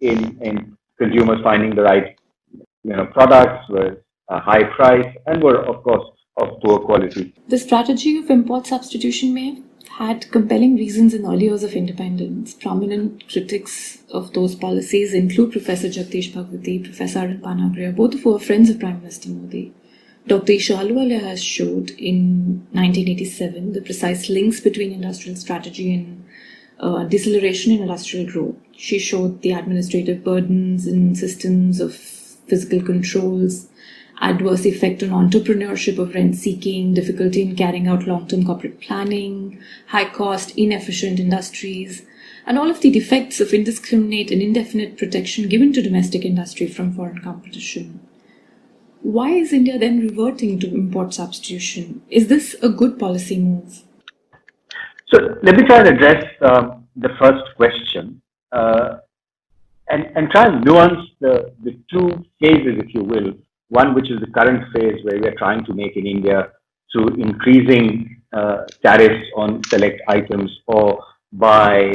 in consumers finding the right products, were high price, and were, of course, of poor quality. The strategy of import substitution may had compelling reasons in early years of independence. Prominent critics of those policies include Professor Jagdish Bhagwati, Professor Arun Panagria, both of whom are friends of Prime Minister Modi. Dr. Isha Ahluwalia has showed in 1987 the precise links between industrial strategy and deceleration in industrial growth. She showed the administrative burdens and systems of physical controls adverse effect on entrepreneurship of rent seeking, difficulty in carrying out long-term corporate planning, high cost, inefficient industries, and all of the defects of indiscriminate and indefinite protection given to domestic industry from foreign competition. Why is India then reverting to import substitution? Is this a good policy move? So let me try and address the first question and try and nuance the two phases, if you will. One, which is the current phase where we are trying to make in India through increasing tariffs on select items or by,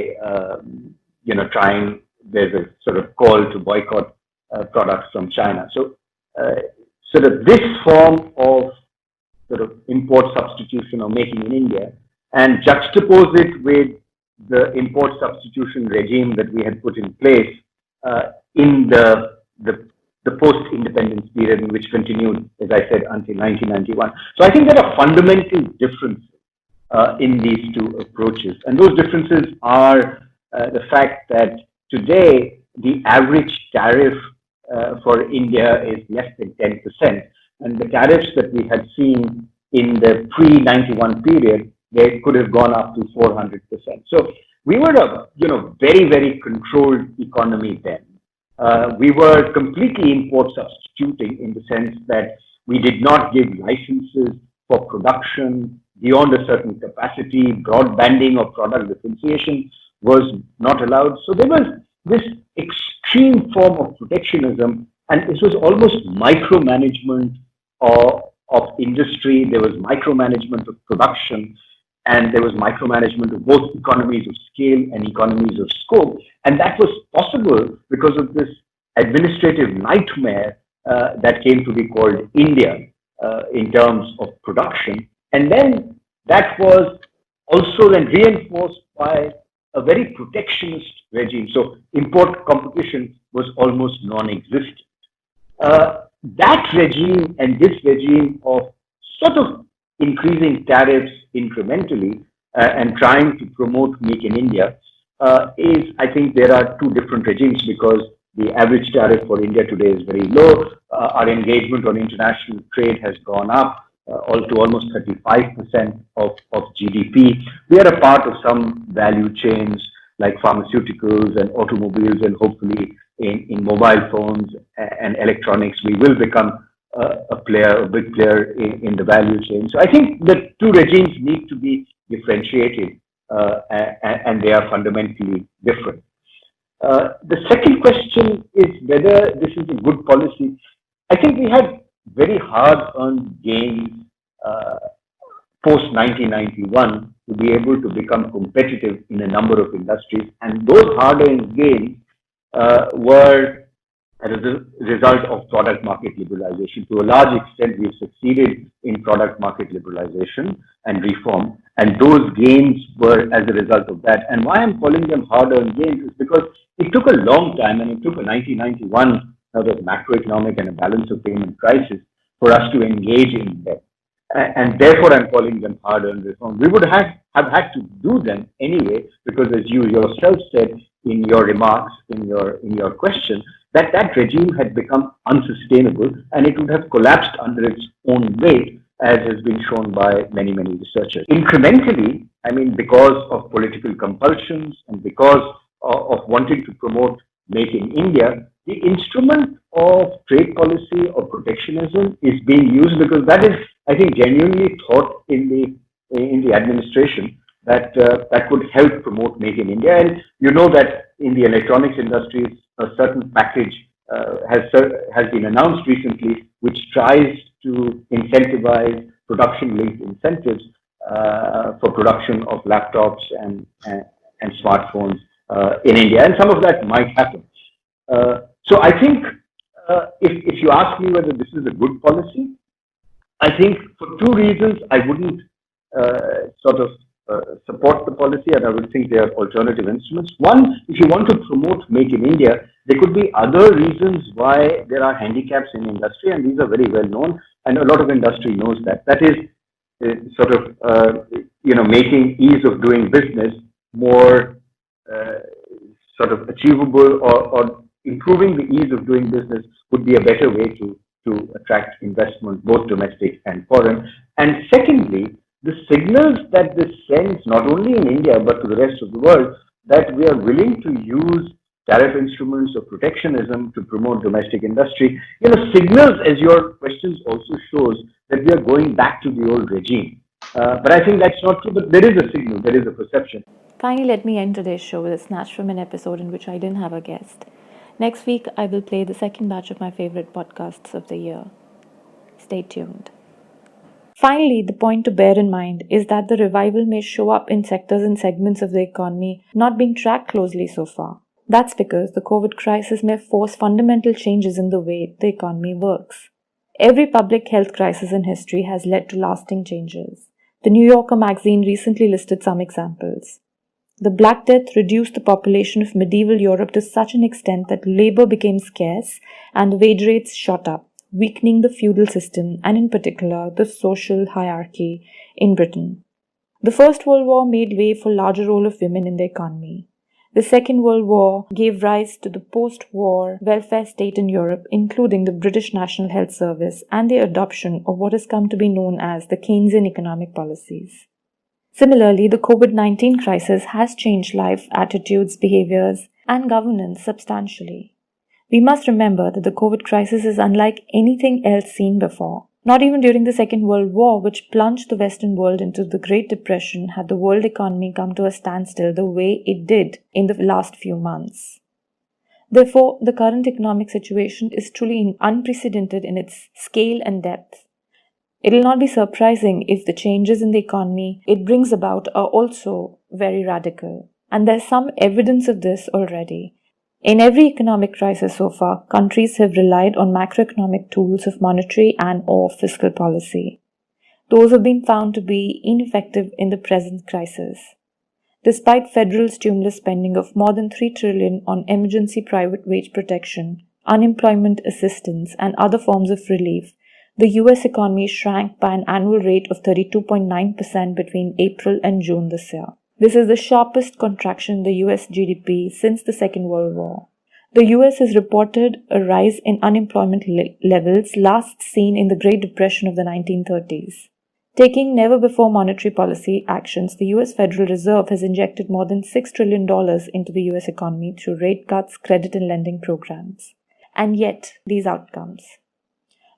there's a sort of call to boycott products from China. So sort of this form of sort of import substitution or making in India and juxtapose it with the import substitution regime that we had put in place in the post-independence period, which continued, as I said, until 1991. So I think there are fundamental differences in these two approaches. And those differences are the fact that today the average tariff for India is less than 10%. And the tariffs that we had seen in the pre-91 period, they could have gone up to 400%. So we were a very, very controlled economy then. We were completely import substituting in the sense that we did not give licenses for production beyond a certain capacity. Broadbanding or product differentiation was not allowed. So there was this extreme form of protectionism, and this was almost micromanagement of industry. There was micromanagement of production, and there was micromanagement of both economies of scale and economies of scope. And that was possible because of this administrative nightmare that came to be called India in terms of production. And then that was also then reinforced by a very protectionist regime. So import competition was almost non-existent. That regime and this regime of sort of increasing tariffs incrementally and trying to promote Make in India I think there are two different regimes because the average tariff for India today is very low. Our engagement on international trade has gone up to almost 35% of GDP. We are a part of some value chains like pharmaceuticals and automobiles, and hopefully in mobile phones and electronics, we will become a big player in the value chain. So I think the two regimes need to be differentiated and they are fundamentally different. The second question is whether this is a good policy. I think we had very hard-earned gains post-1991 to be able to become competitive in a number of industries, and those hard-earned gains were as a result of product market liberalization. To a large extent, we've succeeded in product market liberalization and reform, and those gains were as a result of that. And why I'm calling them hard-earned gains is because it took a long time, and it took a 1991 sort of macroeconomic and a balance of payment crisis for us to engage in them. And therefore, I'm calling them hard-earned reform. We would have had to do them anyway, because as you yourself said in your remarks, in your question, that regime had become unsustainable and it would have collapsed under its own weight, as has been shown by many, many researchers. Incrementally, I mean, because of political compulsions and because of wanting to promote Make in India, the instrument of trade policy or protectionism is being used because that is, I think, genuinely thought in the administration that that could help promote Make in India. And you know that in the electronics industries, a certain package has been announced recently, which tries to incentivize production-linked incentives for production of laptops and smartphones in India, and some of that might happen. So I think if you ask me whether this is a good policy, I think for two reasons I wouldn't support the policy, and I would think they are alternative instruments. One, if you want to promote Make in India, there could be other reasons why there are handicaps in industry, and these are very well known, and a lot of industry knows that. That is making ease of doing business more achievable, or improving the ease of doing business would be a better way to to attract investment, both domestic and foreign. And secondly, the signals that this sends, not only in India, but to the rest of the world, that we are willing to use tariff instruments of protectionism to promote domestic industry, signals, as your questions also shows, that we are going back to the old regime. But I think that's not true, but there is a signal, there is a perception. Finally, let me end today's show with a snatch from an episode in which I didn't have a guest. Next week, I will play the second batch of my favorite podcasts of the year. Stay tuned. Finally, the point to bear in mind is that the revival may show up in sectors and segments of the economy not being tracked closely so far. That's because the COVID crisis may force fundamental changes in the way the economy works. Every public health crisis in history has led to lasting changes. The New Yorker magazine recently listed some examples. The Black Death reduced the population of medieval Europe to such an extent that labor became scarce and wage rates shot up, weakening the feudal system and in particular the social hierarchy in Britain. The First World War made way for a larger role of women in the economy. The Second World War gave rise to the post-war welfare state in Europe, including the British National Health Service and the adoption of what has come to be known as the Keynesian economic policies. Similarly, the COVID-19 crisis has changed life, attitudes, behaviors, and governance substantially. We must remember that the COVID crisis is unlike anything else seen before. Not even during the Second World War, which plunged the Western world into the Great Depression, had the world economy come to a standstill the way it did in the last few months. Therefore, the current economic situation is truly unprecedented in its scale and depth. It will not be surprising if the changes in the economy it brings about are also very radical. And there's some evidence of this already. In every economic crisis so far, countries have relied on macroeconomic tools of monetary and/or fiscal policy. Those have been found to be ineffective in the present crisis. Despite federal stimulus spending of more than $3 trillion on emergency private wage protection, unemployment assistance, and other forms of relief, the US economy shrank by an annual rate of 32.9% between April and June this year. This is the sharpest contraction in the US GDP since the Second World War. The US has reported a rise in unemployment levels last seen in the Great Depression of the 1930s. Taking never-before monetary policy actions, the US Federal Reserve has injected more than $6 trillion into the US economy through rate cuts, credit and lending programs. And yet, these outcomes.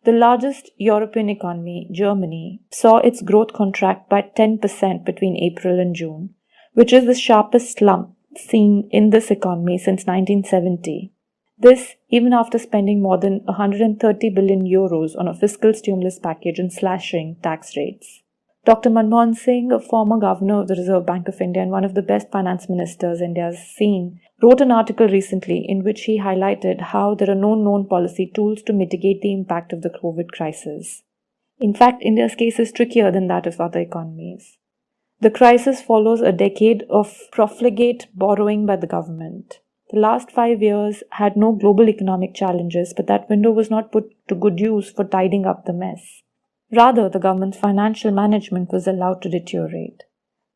The largest European economy, Germany, saw its growth contract by 10% between April and June, which is the sharpest slump seen in this economy since 1970. This, even after spending more than 130 billion euros on a fiscal stimulus package and slashing tax rates. Dr. Manmohan Singh, a former governor of the Reserve Bank of India and one of the best finance ministers India has seen, wrote an article recently in which he highlighted how there are no known policy tools to mitigate the impact of the COVID crisis. In fact, India's case is trickier than that of other economies. The crisis follows a decade of profligate borrowing by the government. The last 5 years had no global economic challenges, but that window was not put to good use for tidying up the mess. Rather, the government's financial management was allowed to deteriorate.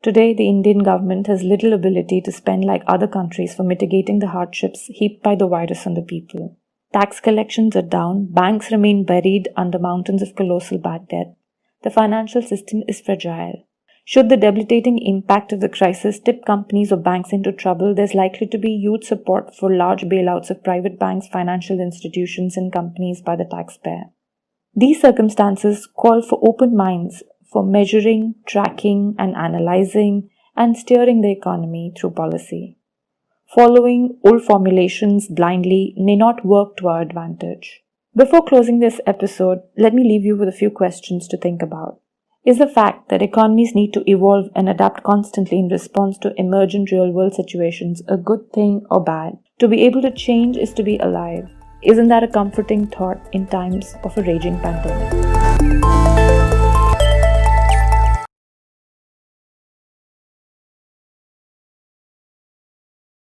Today, the Indian government has little ability to spend like other countries for mitigating the hardships heaped by the virus on the people. Tax collections are down, banks remain buried under mountains of colossal bad debt. The financial system is fragile. Should the debilitating impact of the crisis tip companies or banks into trouble, there's likely to be huge support for large bailouts of private banks, financial institutions, and companies by the taxpayer. These circumstances call for open minds for measuring, tracking, and analyzing and steering the economy through policy. Following old formulations blindly may not work to our advantage. Before closing this episode, let me leave you with a few questions to think about. Is the fact that economies need to evolve and adapt constantly in response to emergent real-world situations a good thing or bad? To be able to change is to be alive. Isn't that a comforting thought in times of a raging pandemic?